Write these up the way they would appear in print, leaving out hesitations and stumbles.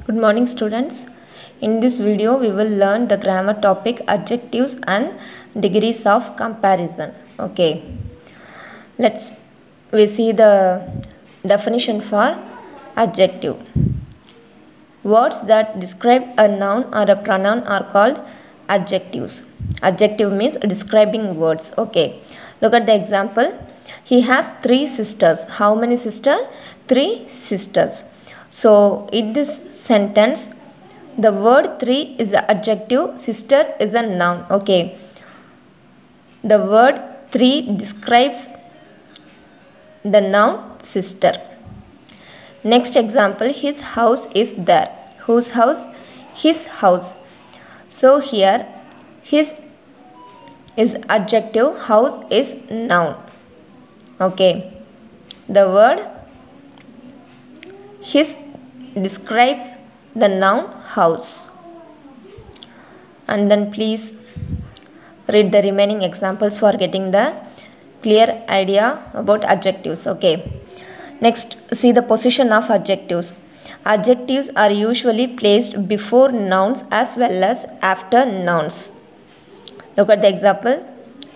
Good morning students. In this video we will learn the grammar topic adjectives and degrees of comparison. Okay. We see the definition for adjective. Words that describe a noun or a pronoun are called adjectives. Adjective means describing words. Okay. Look at the example. He has 3 sisters. How many sisters? 3 sisters. So, in this sentence, the word 3 is an adjective, sister is a noun. Okay. The word 3 describes the noun sister. Next example, his house is there. Whose house? His house. So, here, his is adjective, house is noun. Okay. The word his describes the noun house. And then please read the remaining examples for getting the clear idea about adjectives. Okay. Next, see the position of adjectives. Adjectives are usually placed before nouns as well as after nouns. Look at the example.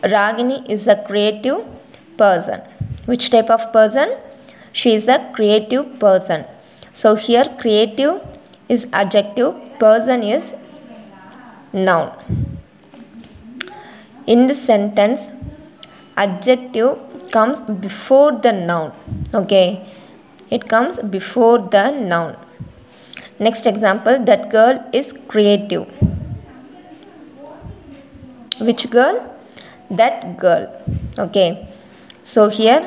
Ragini is a creative person. Which type of person? She is a creative person. So here creative is adjective, person is noun. In this sentence, adjective comes before the noun. Okay, it comes before the noun. Next example, that girl is creative. Which girl? That girl. Okay, so here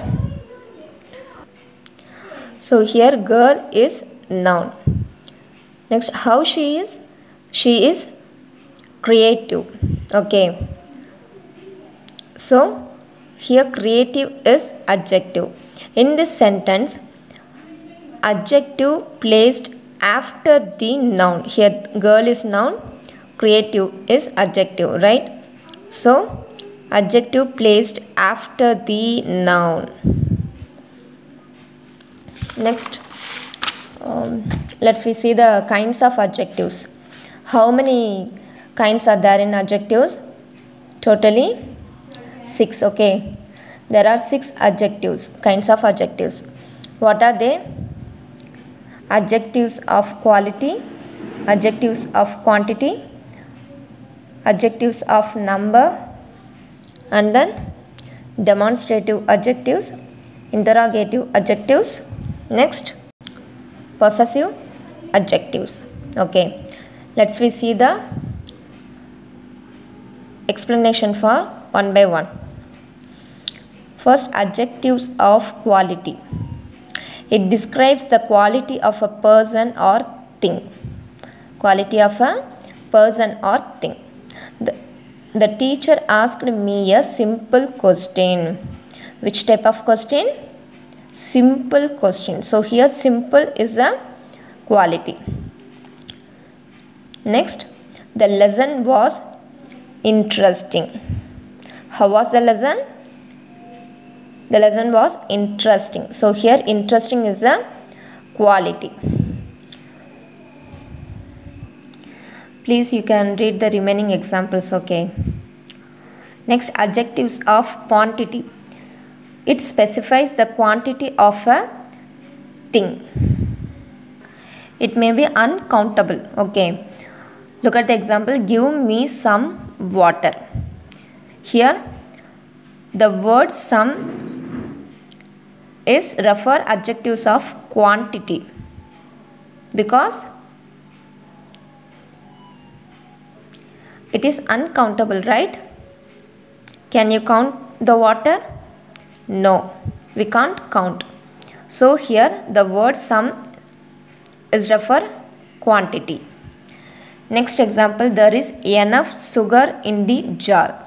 girl is noun. Next, how she is? She is creative. Okay. So here creative is adjective. In this sentence, adjective placed after the noun. Here girl is noun, creative is adjective, right? So adjective placed after the noun. Next, let's see the kinds of adjectives. How many kinds are there in adjectives? Totally 6. Okay, there are 6 adjectives, kinds of adjectives. What are they? Adjectives of quality, adjectives of quantity, adjectives of number, and then demonstrative adjectives, interrogative adjectives. Next, possessive adjectives. Okay, let's see the explanation for one by one. First, adjectives of quality. It describes the quality of a person or thing. Quality of a person or thing. The teacher asked me a simple question. Which type of question? Simple question. So here simple is a quality. Next, the lesson was interesting. How was the lesson? The lesson was interesting. So here interesting is a quality. Please you can read the remaining examples. Okay. Next, adjectives of quantity. It specifies the quantity of a thing. It may be uncountable. Okay. Look at the example. Give me some water. Here, the word some is refer adjectives of quantity because it is uncountable, right? Can you count the water? No, we can't count. So here the word some is refer quantity. Next example, there is enough sugar in the jar.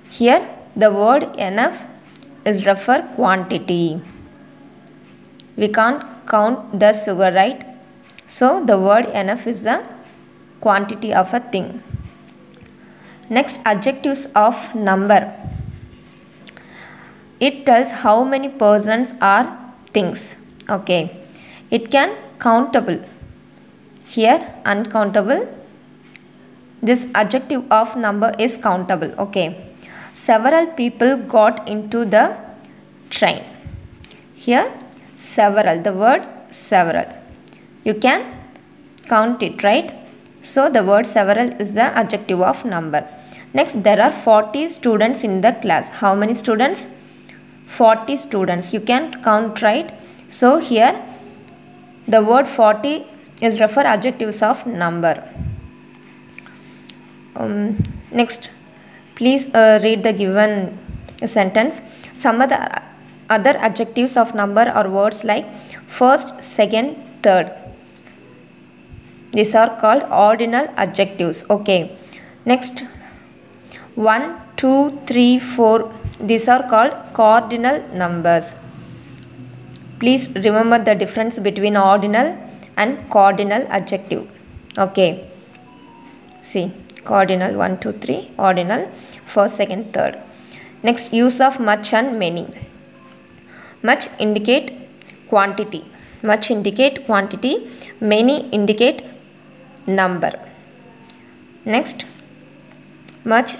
Here the word enough is refer quantity. We can't count the sugar, right? So the word enough is the quantity of a thing. Next, adjectives of number. It tells how many persons or things. Okay, it can countable. Here uncountable. This adjective of number is countable. Okay. Several people got into the train. Here several, the word several, you can count it, right? So the word several is the adjective of number. Next, there are 40 students in the class. How many students? 40 students. You can count, right? So here the word 40 is refer adjectives of number. Next, please read the given sentence. Some of the other adjectives of number are words like first, second, third. These are called ordinal adjectives. Okay. Next, 1, 2, 3, 4. These are called cardinal numbers. Please remember the difference between ordinal and cardinal adjective. Okay. See, cardinal 1, 2, 3, ordinal first, second, third. Next, use of much and many. Much indicate quantity. Much indicate quantity. Many indicate number. Next, much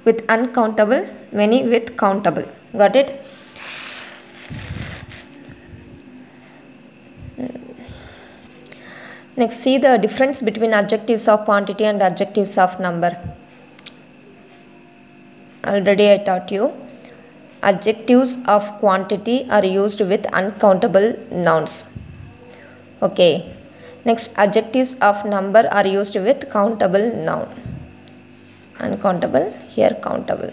with uncountable, many with countable. Got it? Next, see the difference between adjectives of quantity and adjectives of number. Already I taught you. Adjectives of quantity are used with uncountable nouns. Okay. Next, adjectives of number are used with countable noun. Uncountable, here countable.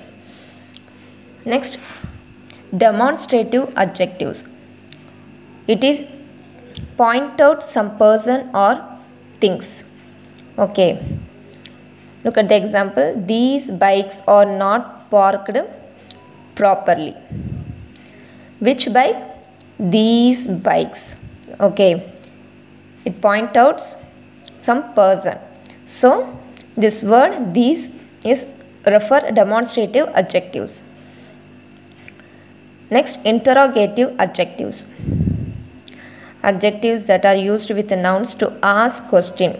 Next, demonstrative adjectives. It is point out some person or things. Okay. Look at the example. These bikes are not parked properly. Which bike? These bikes. Okay. It points out some person. So this word these is refer demonstrative adjectives. Next, interrogative adjectives. Adjectives that are used with nouns to ask question.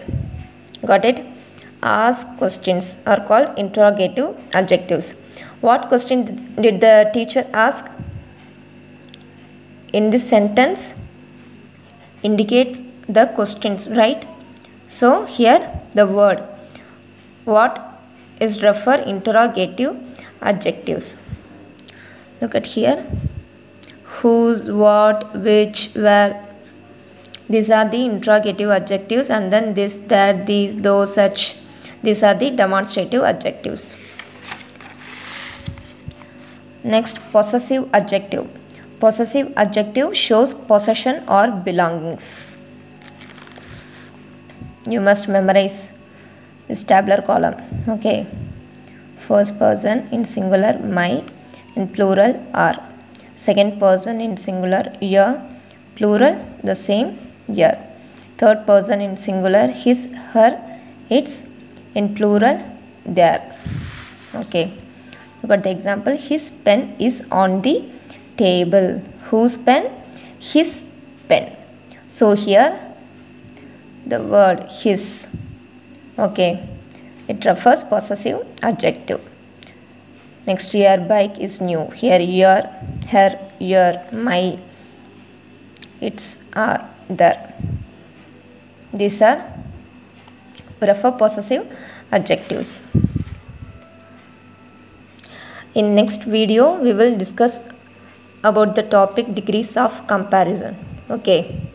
Got it? Ask questions are called interrogative adjectives. What question did the teacher ask? In this sentence indicates the questions, right? So here the word what is refer interrogative adjectives. Look at here. Whose, what, which, where. These are the interrogative adjectives, and then this, that, these, those, such. These are the demonstrative adjectives. Next, possessive adjective. Possessive adjective shows possession or belongings. You must memorize this tabular column. Okay. First person in singular my, in plural are. Second person in singular your, plural the same your. Third person in singular his, her, its, in plural their. Okay. Look at the example. His pen is on the table. Whose pen? His pen. So here the word his. Okay. It refers possessive adjective. Next, your bike is new. Here your, her, your, my, its, are, there. These are refer possessive adjectives. In next video, we will discuss about the topic degrees of comparison. Okay.